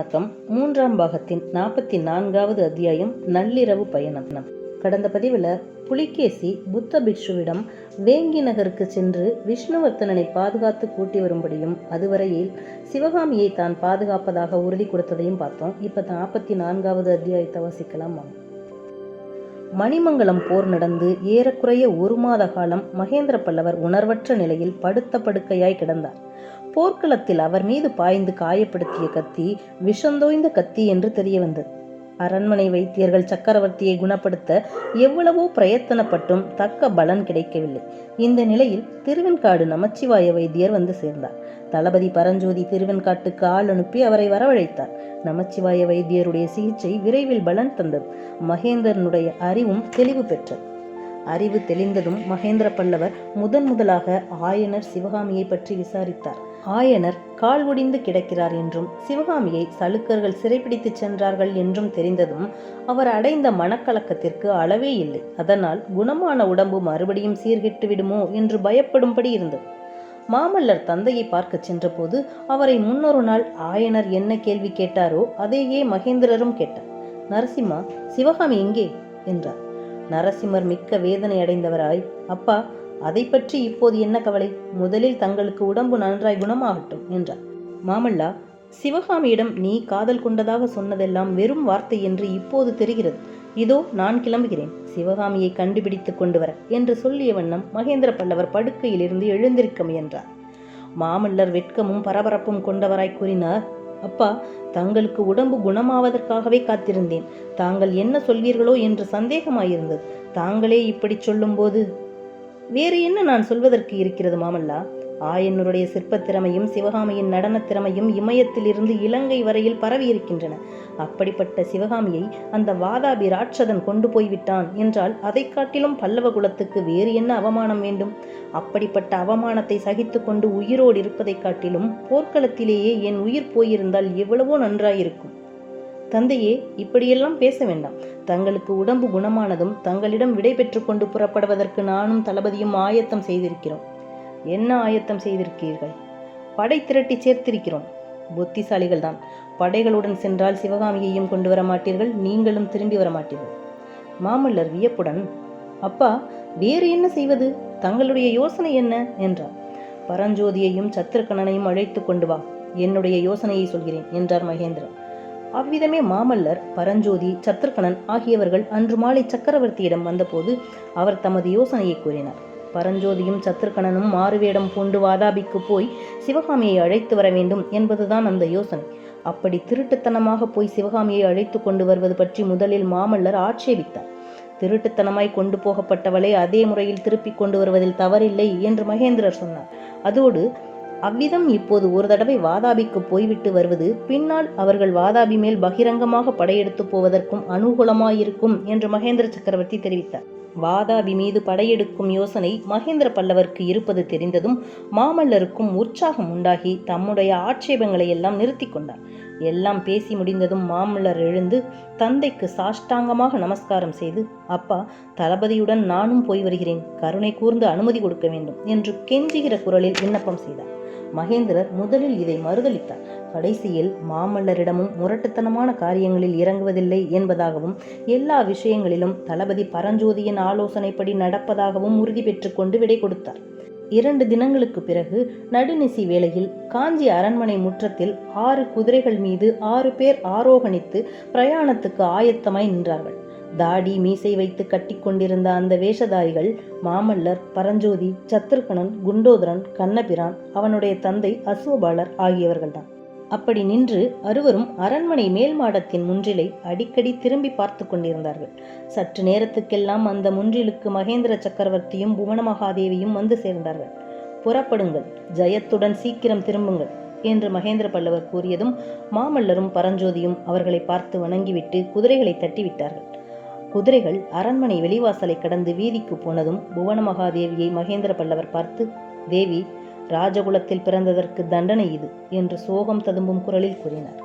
வணக்கம். 3ஆம் பாகத்தின் 44வது அத்தியாயம் நள்ளிரவு பயணம். கடந்த பதிவில் புலிகேசி புத்த பிக்ஷுவிடம் வேங்கி நகருக்கு சென்று விஷ்ணுவர்த்தனனை பாதுகாத்து கூட்டி வரும்படியும் அதுவரையில் சிவகாமியை தான் பாதுகாப்பதாக உறுதி கொடுத்ததையும் பார்த்தோம். இப்போ 44வது அத்தியாயத்தை வாசிக்கலாம். மணிமங்கலம் போர் நடந்து ஏறக்குறைய 1 மாத காலம் மகேந்திர பல்லவர் உணர்வற்ற நிலையில் படுத்த படுக்கையாய் கிடந்தார். போர்க்களத்தில் அவர் மீது பாய்ந்து காயப்படுத்திய கத்தி விஷந்தோய்ந்த கத்தி என்று தெரிய வந்தது. அரண்மனை வைத்தியர்கள் சக்கரவர்த்தியை குணப்படுத்த எவ்வளவோ பிரயத்தனப்பட்டும் தக்க பலன் கிடைக்கவில்லை. இந்த நிலையில் திருவெண்காடு நமச்சிவாய வைத்தியர் வந்து சேர்ந்தார். தளபதி பரஞ்சோதி திருவெண்காட்டுக்கு ஆள் அனுப்பி அவரை வரவழைத்தார். நமச்சிவாய வைத்தியருடைய சிகிச்சை விரைவில் பலன் தந்தது. மகேந்திரனுடைய அறிவும் தெளிவு பெற்றது. அறிவு தெளிந்ததும் மகேந்திர பல்லவர் முதலாக ஆயனர் சிவகாமியை பற்றி விசாரித்தார். ஆயனர் கால் ஒடிந்து கிடக்கிறார் என்றும் சிவகாமியை சளுக்கர்கள் சிறைப்பிடித்து சென்றார்கள் என்றும் தெரிந்ததும் அவர் அடைந்த மனக்கலக்கத்திற்கு அளவே இல்லை. அதனால் குணமான உடம்பு மறுபடியும் சீர்கெட்டு விடுமோ என்று பயப்படும்படி இருந்தது. மாமல்லர் தந்தையை பார்க்க சென்றபோது அவரை முன்னொரு நாள் ஆயனர் என்ன கேள்வி கேட்டாரோ அதையே மகேந்திரரும் கேட்டார். நரசிம்மா, சிவகாமி எங்கே என்றார். நரசிம்மர் மிக்க வேதனை அடைந்தவராய், அப்பா, அதை பற்றி இப்போது என்ன கவலை? முதலில் தங்களுக்கு உடம்பு நன்றாய் குணமாகட்டும் என்றார். மாமல்லா, சிவகாமியிடம் நீ காதல் கொண்டதாக சொன்னதெல்லாம் வெறும் வார்த்தை என்று இப்போது தெரிகிறது. இதோ நான் கிளம்புகிறேன், சிவகாமியை கண்டுபிடித்து கொண்டு வர என்று சொல்லிய வண்ணம் மகேந்திர பல்லவர் படுக்கையிலிருந்து எழுந்திருக்க முயன்றார். மாமல்லர் வெட்கமும் பரபரப்பும் கொண்டவராய் கூறினார், அப்பா, தங்களுக்கு உடம்பு குணமாவதற்காகவே காத்திருந்தேன். தாங்கள் என்ன சொல்வீர்களோ என்று சந்தேகமாயிருந்தது. தாங்களே இப்படி சொல்லும்போது வேறு என்ன நான் சொல்வதற்கு இருக்கிறது மாமல்லா? ஆயனருடைய சிற்பத் திறமையும் சிவகாமியின் நடன திறமையும் இமயத்திலிருந்து இலங்கை வரையில் பரவி இருக்கின்றன. அப்படிப்பட்ட சிவகாமியை அந்த வாதாபி ராட்சதன் கொண்டு போய்விட்டான் என்றால் அதை காட்டிலும் பல்லவ குலத்துக்கு வேறு என்ன அவமானம் வேண்டும்? அப்படிப்பட்ட அவமானத்தை சகித்து கொண்டு உயிரோடு இருப்பதை காட்டிலும் போர்க்களத்திலேயே என் உயிர் போயிருந்தால் எவ்வளவோ நன்றாயிருக்கும். தந்தையே, இப்படியெல்லாம் பேச வேண்டாம். தங்களுக்கு உடம்பு குணமானதும் தங்களிடம் விடை பெற்று கொண்டு புறப்படுவதற்கு நானும் தளபதியும் ஆயத்தம் செய்திருக்கிறோம். என்ன ஆயத்தம் செய்திருக்கிறீர்கள்? படை திரட்டி சேர்த்திருக்கிறோம். புத்திசாலிகள் தான். படைகளுடன் சென்றால் சிவகாமியையும் கொண்டு வர மாட்டீர்கள், நீங்களும் திரும்பி வர மாட்டீர்கள். மாமல்லர் வியப்புடன், அப்பா, வேறு என்ன செய்வது? தங்களுடைய யோசனை என்ன என்றார். பரஞ்சோதியையும் சத்ருகணனையும் அழைத்து கொண்டு வா, என்னுடைய யோசனையை சொல்கிறேன் என்றார் மகேந்திரன். அவ்விதமே மாமல்லர், பரஞ்சோதி, சத்ருகணன் ஆகியவர்கள் அன்று மாலை சக்கரவர்த்தியிடம் வந்தபோது அவர் தமது யோசனையை கூறினார். பரஞ்சோதியும் சத்ருகணனும் மாறுவேடம் பூண்டு வாதாபிக்கு போய் சிவகாமியை அழைத்து வர வேண்டும் என்பதுதான் அந்த யோசனை. அப்படி திருட்டுத்தனமாக போய் சிவகாமியை அழைத்து கொண்டு வருவது பற்றி முதலில் மாமல்லர் ஆட்சேபித்தார். திருட்டுத்தனமாய் கொண்டு போகப்பட்டவளை அதே முறையில் திருப்பி கொண்டு வருவதில் தவறில்லை என்று மகேந்திரர் சொன்னார். அதோடு அவ்விதம் இப்போது ஒரு தடவை வாதாபிக்கு போய்விட்டு வருவது பின்னால் அவர்கள் வாதாபி மேல் பகிரங்கமாக படையெடுத்து போவதற்கும் அனுகூலமாயிருக்கும் என்று மகேந்திர சக்கரவர்த்தி தெரிவித்தார். வாதாபி மீது படையெடுக்கும் யோசனை மகேந்திர பல்லவருக்கு இருப்பது தெரிந்ததும் மாமல்லருக்கும் உற்சாகம் உண்டாகி தம்முடைய ஆட்சேபங்களை எல்லாம் நிறுத்தி கொண்டார். எல்லாம் பேசி முடிந்ததும் மாமல்லர் எழுந்து தந்தைக்கு சாஷ்டாங்கமாக நமஸ்காரம் செய்து, அப்பா, தளபதியுடன் நானும் போய் வருகிறேன், கருணை கூர்ந்து அனுமதி கொடுக்க வேண்டும் என்று கெஞ்சுகிற குரலில் விண்ணப்பம் செய்தார். மகேந்திரர் முதலில் இதை மறுதளித்தார். கடைசியில் மாமல்லரிடமும் முரட்டுத்தனமான காரியங்களில் இறங்குவதில்லை என்பதாகவும் எல்லா விஷயங்களிலும் தளபதி பரஞ்சோதியின் ஆலோசனைப்படி நடப்பதாகவும் உறுதி பெற்று கொண்டு விடை கொடுத்தார். 2 தினங்களுக்கு பிறகு நடுநிசி வேளையில் காஞ்சி அரண்மனை முற்றத்தில் 6 குதிரைகள் மீது 6 பேர் ஆரோகணித்து பிரயாணத்துக்கு ஆயத்தமாய் நின்றார்கள். தாடி மீசை வைத்து கட்டி கொண்டிருந்த அந்த வேஷதாரிகள் மாமல்லர், பரஞ்சோதி, சத்ருகணன், குண்டோதரன், கண்ணபிரான், அவனுடைய தந்தை அசோபாலர் ஆகியவர்கள்தான். அப்படி நின்று அறுவரும் அரண்மனை மேல் மாடத்தின் முன்றிலை அடிக்கடி திரும்பி பார்த்து கொண்டிருந்தார்கள். சற்று நேரத்துக்கெல்லாம் அந்த முன்றிலுக்கு மகேந்திர சக்கரவர்த்தியும் புவனமகாதேவியும் வந்து சேர்ந்தார்கள். புறப்படுங்கள், ஜெயத்துடன் சீக்கிரம் திரும்புங்கள் என்று மகேந்திர பல்லவர் கூறியதும் மாமல்லரும் பரஞ்சோதியும் அவர்களை பார்த்து வணங்கிவிட்டு குதிரைகளை தட்டிவிட்டார்கள். குதிரைகள் அரண்மனை வெளிவாசலை கடந்து வீதிக்கு போனதும் புவனமகாதேவியை மகேந்திர பல்லவர் பார்த்து, தேவி, ராஜகுலத்தில் பிறந்ததற்கு தண்டனை இது என்று சோகம் ததும்பும் குரலில் கூறினார்.